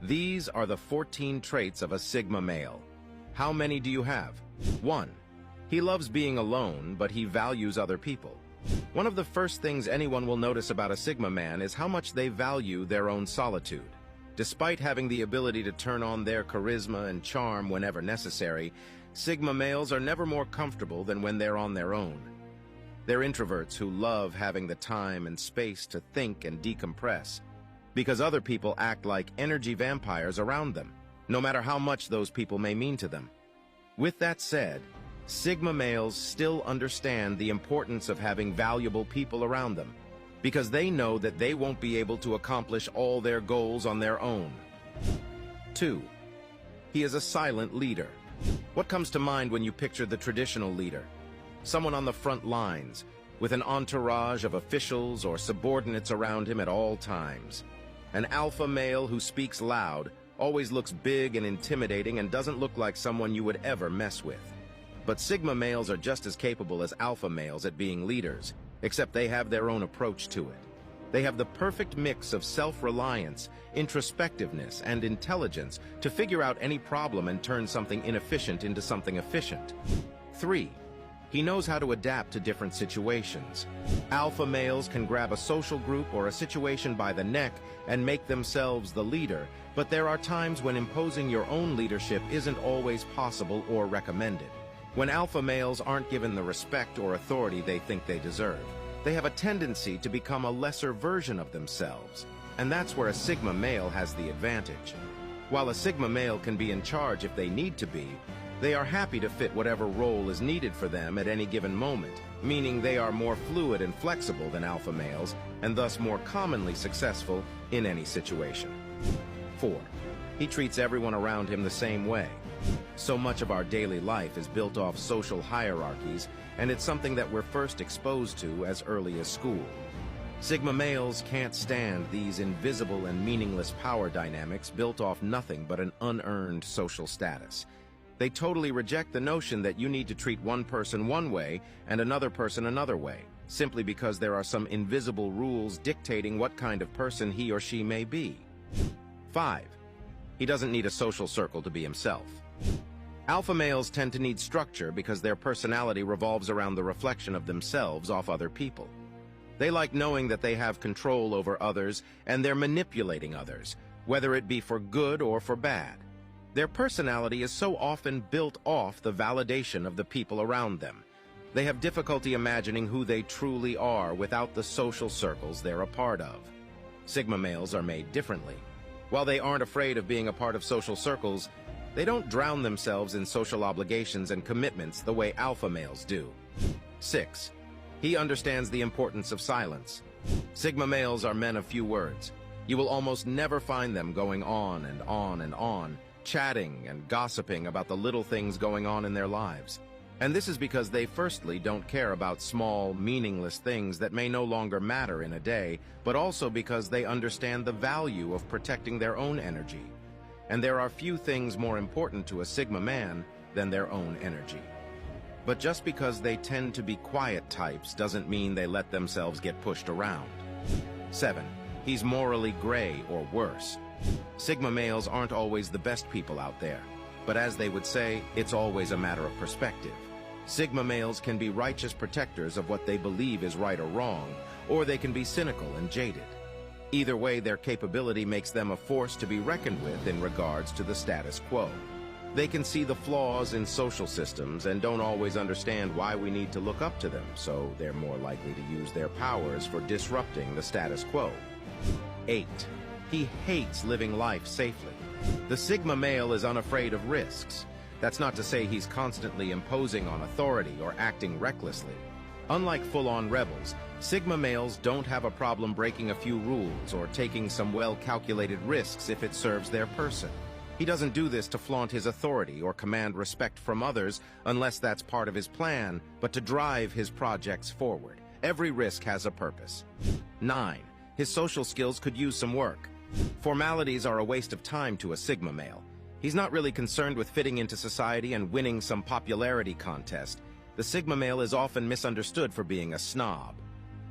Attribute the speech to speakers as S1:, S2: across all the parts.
S1: These are the 14 traits of a Sigma male. How many do you have? 1. He loves being alone, but he values other people. One of the first things anyone will notice about a Sigma man is how much they value their own solitude. Despite having the ability to turn on their charisma and charm whenever necessary, Sigma males are never more comfortable than when they're on their own. They're introverts who love having the time and space to think and decompress, because other people act like energy vampires around them, no matter how much those people may mean to them. With that said, Sigma males still understand the importance of having valuable people around them, because they know that they won't be able to accomplish all their goals on their own. 2. He is a silent leader. What comes to mind when you picture the traditional leader? Someone on the front lines, with an entourage of officials or subordinates around him at all times. An alpha male who speaks loud, always looks big and intimidating, and doesn't look like someone you would ever mess with. But Sigma males are just as capable as alpha males at being leaders, except they have their own approach to it. They have the perfect mix of self-reliance, introspectiveness, and intelligence to figure out any problem and turn something inefficient into something efficient. 3. He knows how to adapt to different situations. Alpha males can grab a social group or a situation by the neck and make themselves the leader, but there are times when imposing your own leadership isn't always possible or recommended. When alpha males aren't given the respect or authority they think they deserve, they have a tendency to become a lesser version of themselves, and that's where a Sigma male has the advantage. While a Sigma male can be in charge if they need to be, they are happy to fit whatever role is needed for them at any given moment, meaning they are more fluid and flexible than alpha males, and thus more commonly successful in any situation. 4. He treats everyone around him the same way. So much of our daily life is built off social hierarchies, and it's something that we're first exposed to as early as school. Sigma males can't stand these invisible and meaningless power dynamics built off nothing but an unearned social status. They totally reject the notion that you need to treat one person one way and another person another way, simply because there are some invisible rules dictating what kind of person he or she may be. 5. He doesn't need a social circle to be himself. Alpha males tend to need structure because their personality revolves around the reflection of themselves off other people. They like knowing that they have control over others and they're manipulating others, whether it be for good or for bad. Their personality is so often built off the validation of the people around them. They have difficulty imagining who they truly are without the social circles they're a part of. Sigma males are made differently. While they aren't afraid of being a part of social circles, they don't drown themselves in social obligations and commitments the way alpha males do. 6. He understands the importance of silence. Sigma males are men of few words. You will almost never find them going on and on and on, chatting and gossiping about the little things going on in their lives. And this is because they firstly don't care about small, meaningless things that may no longer matter in a day, but also because they understand the value of protecting their own energy. And there are few things more important to a Sigma man than their own energy. But just because they tend to be quiet types doesn't mean they let themselves get pushed around. 7. He's morally gray or worse. Sigma males aren't always the best people out there, but as they would say, it's always a matter of perspective. Sigma males can be righteous protectors of what they believe is right or wrong, or they can be cynical and jaded. Either way, their capability makes them a force to be reckoned with in regards to the status quo. They can see the flaws in social systems and don't always understand why we need to look up to them, so they're more likely to use their powers for disrupting the status quo. 8. He hates living life safely. The Sigma male is unafraid of risks. That's not to say he's constantly imposing on authority or acting recklessly. Unlike full-on rebels, Sigma males don't have a problem breaking a few rules or taking some well-calculated risks if it serves their person. He doesn't do this to flaunt his authority or command respect from others unless that's part of his plan, but to drive his projects forward. Every risk has a purpose. 9. His social skills could use some work. Formalities are a waste of time to a Sigma male. He's not really concerned with fitting into society and winning some popularity contest. The Sigma male is often misunderstood for being a snob.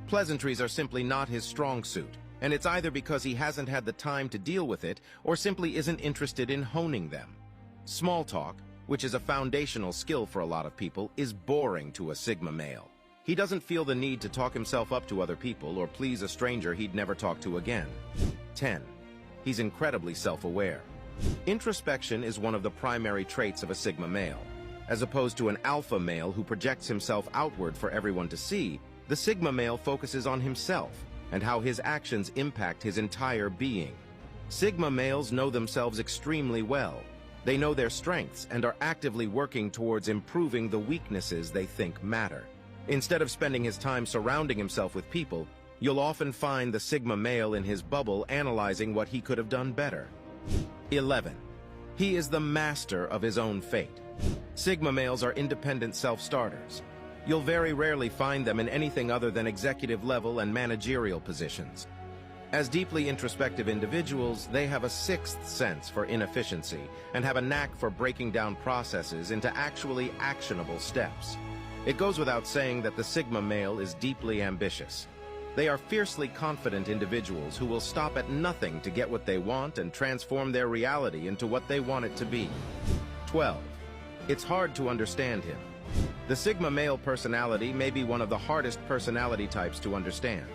S1: Pleasantries are simply not his strong suit, and it's either because he hasn't had the time to deal with it or simply isn't interested in honing them. Small talk, which is a foundational skill for a lot of people, is boring to a Sigma male. He doesn't feel the need to talk himself up to other people or please a stranger he'd never talk to again. 10. He's incredibly self-aware. Introspection is one of the primary traits of a Sigma male. As opposed to an Alpha male who projects himself outward for everyone to see, the Sigma male focuses on himself and how his actions impact his entire being. Sigma males know themselves extremely well. They know their strengths and are actively working towards improving the weaknesses they think matter. Instead of spending his time surrounding himself with people, you'll often find the Sigma male in his bubble analyzing what he could have done better. 11. He is the master of his own fate. Sigma males are independent self-starters. You'll very rarely find them in anything other than executive level and managerial positions. As deeply introspective individuals, they have a sixth sense for inefficiency and have a knack for breaking down processes into actually actionable steps. It goes without saying that the Sigma male is deeply ambitious. They are fiercely confident individuals who will stop at nothing to get what they want and transform their reality into what they want it to be. 12. It's hard to understand him. The Sigma male personality may be one of the hardest personality types to understand.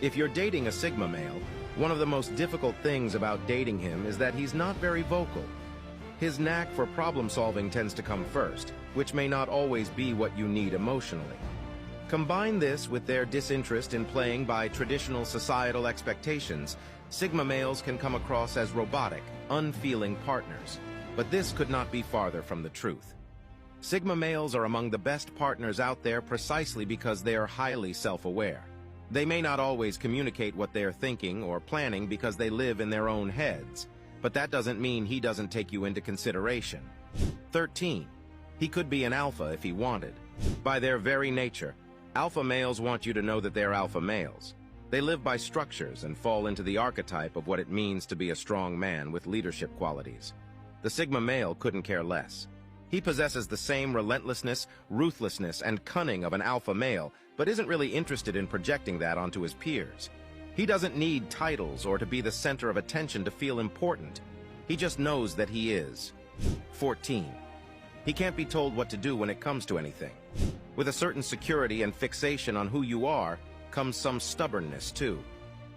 S1: If you're dating a Sigma male, one of the most difficult things about dating him is that he's not very vocal. His knack for problem solving tends to come first, which may not always be what you need emotionally. Combine this with their disinterest in playing by traditional societal expectations, Sigma males can come across as robotic, unfeeling partners. But this could not be farther from the truth. Sigma males are among the best partners out there precisely because they are highly self-aware. They may not always communicate what they are thinking or planning because they live in their own heads, but that doesn't mean he doesn't take you into consideration. 13. He could be an alpha if he wanted. By their very nature, alpha males want you to know that they're alpha males. They live by structures and fall into the archetype of what it means to be a strong man with leadership qualities. The Sigma male couldn't care less. He possesses the same relentlessness, ruthlessness, and cunning of an alpha male, but isn't really interested in projecting that onto his peers. He doesn't need titles or to be the center of attention to feel important. He just knows that he is. 14. He can't be told what to do when it comes to anything. With a certain security and fixation on who you are comes some stubbornness too.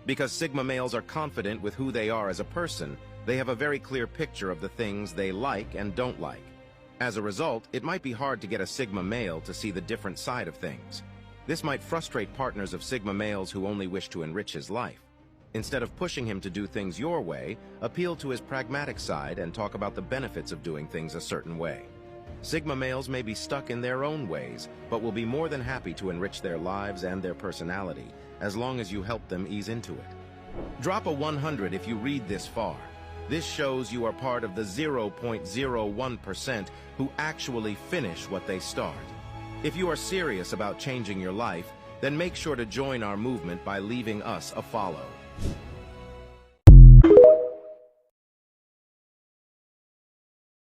S1: Because Sigma males are confident with who they are as a person, they have a very clear picture of the things they like and don't like. As a result, it might be hard to get a Sigma male to see the different side of things. This might frustrate partners of Sigma males who only wish to enrich his life. Instead of pushing him to do things your way, appeal to his pragmatic side and talk about the benefits of doing things a certain way. Sigma males may be stuck in their own ways, but will be more than happy to enrich their lives and their personality, as long as you help them ease into it. Drop a 100 if you read this far. This shows you are part of the 0.01% who actually finish what they start. If you are serious about changing your life, then make sure to join our movement by leaving us a follow.